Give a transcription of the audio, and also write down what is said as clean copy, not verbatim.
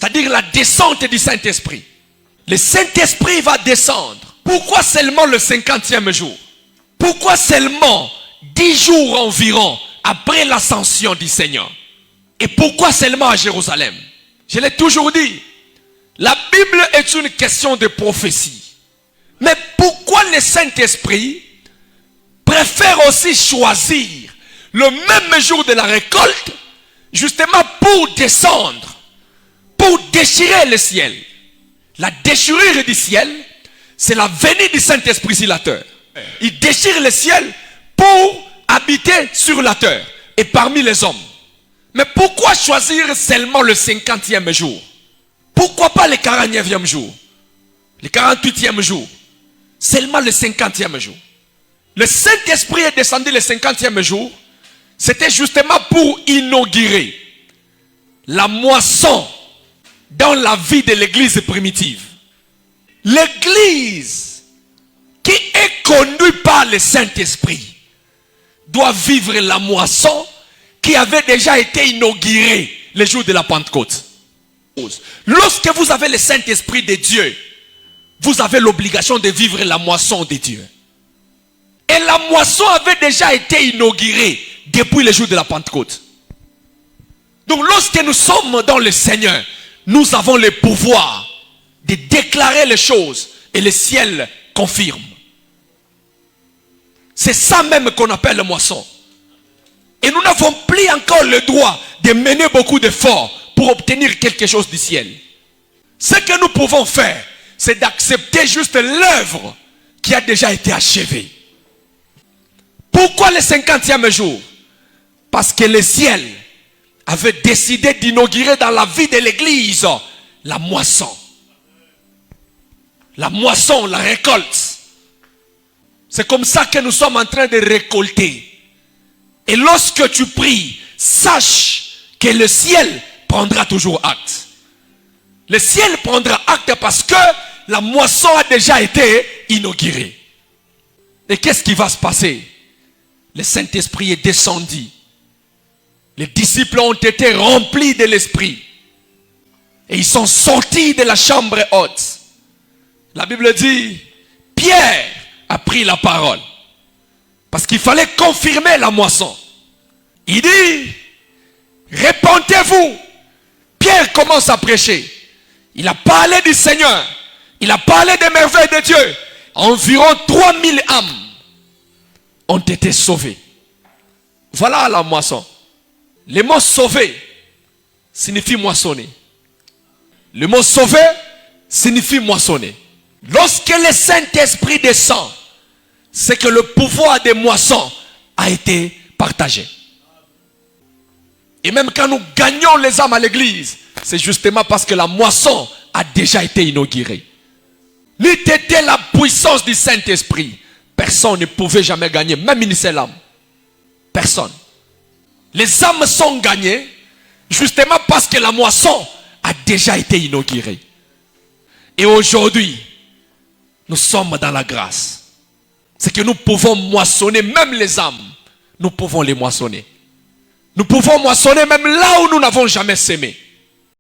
C'est-à-dire la descente du Saint-Esprit. Le Saint-Esprit va descendre. Pourquoi seulement le 50e jour? Pourquoi seulement 10 jours environ après l'ascension du Seigneur? Et pourquoi seulement à Jérusalem? Je l'ai toujours dit, la Bible est une question de prophétie. Mais pourquoi le Saint-Esprit préfère aussi choisir le même jour de la récolte, justement pour descendre, pour déchirer le ciel? La déchirure du ciel, c'est la venue du Saint-Esprit sur la terre. Il déchire le ciel pour habiter sur la terre et parmi les hommes. Mais pourquoi choisir seulement le 50e jour? Pourquoi pas le 49e jour? Le 48e jour? Seulement le 50e jour. Le Saint-Esprit est descendu le 50e jour. C'était justement pour inaugurer la moisson dans la vie de l'église primitive. L'église qui est conduite par le Saint-Esprit doit vivre la moisson qui avait déjà été inaugurée le jour de la Pentecôte. Lorsque vous avez le Saint-Esprit de Dieu, vous avez l'obligation de vivre la moisson de Dieu. Et la moisson avait déjà été inaugurée depuis le jour de la Pentecôte. Donc lorsque nous sommes dans le Seigneur, nous avons le pouvoir de déclarer les choses et le ciel confirme. C'est ça même qu'on appelle la moisson. Et nous n'avons plus encore le droit de mener beaucoup d'efforts pour obtenir quelque chose du ciel. Ce que nous pouvons faire, c'est d'accepter juste l'œuvre qui a déjà été achevée. Pourquoi le 50e jour? Parce que le ciel avait décidé d'inaugurer dans la vie de l'église la moisson. La moisson, la récolte. C'est comme ça que nous sommes en train de récolter. Et lorsque tu pries, sache que le ciel prendra toujours acte. Le ciel prendra acte parce que la moisson a déjà été inaugurée. Et qu'est-ce qui va se passer? Le Saint-Esprit est descendu. Les disciples ont été remplis de l'Esprit. Et ils sont sortis de la chambre haute. La Bible dit, Pierre a pris la parole. Parce qu'il fallait confirmer la moisson. Il dit, répentez-vous. Pierre commence à prêcher. Il a parlé du Seigneur. Il a parlé des merveilles de Dieu. Environ 3000 âmes ont été sauvées. Voilà la moisson. Le mot sauver signifie moissonner. Le mot sauver signifie moissonner. Lorsque le Saint-Esprit descend, c'est que le pouvoir des moissons a été partagé. Et même quand nous gagnons les âmes à l'église, c'est justement parce que la moisson a déjà été inaugurée. N'eût été la puissance du Saint-Esprit, personne ne pouvait jamais gagner, même une seule âme. Personne. Les âmes sont gagnées justement parce que la moisson a déjà été inaugurée. Et aujourd'hui, nous sommes dans la grâce. C'est que nous pouvons moissonner, même les âmes, nous pouvons les moissonner. Nous pouvons moissonner même là où nous n'avons jamais sémé.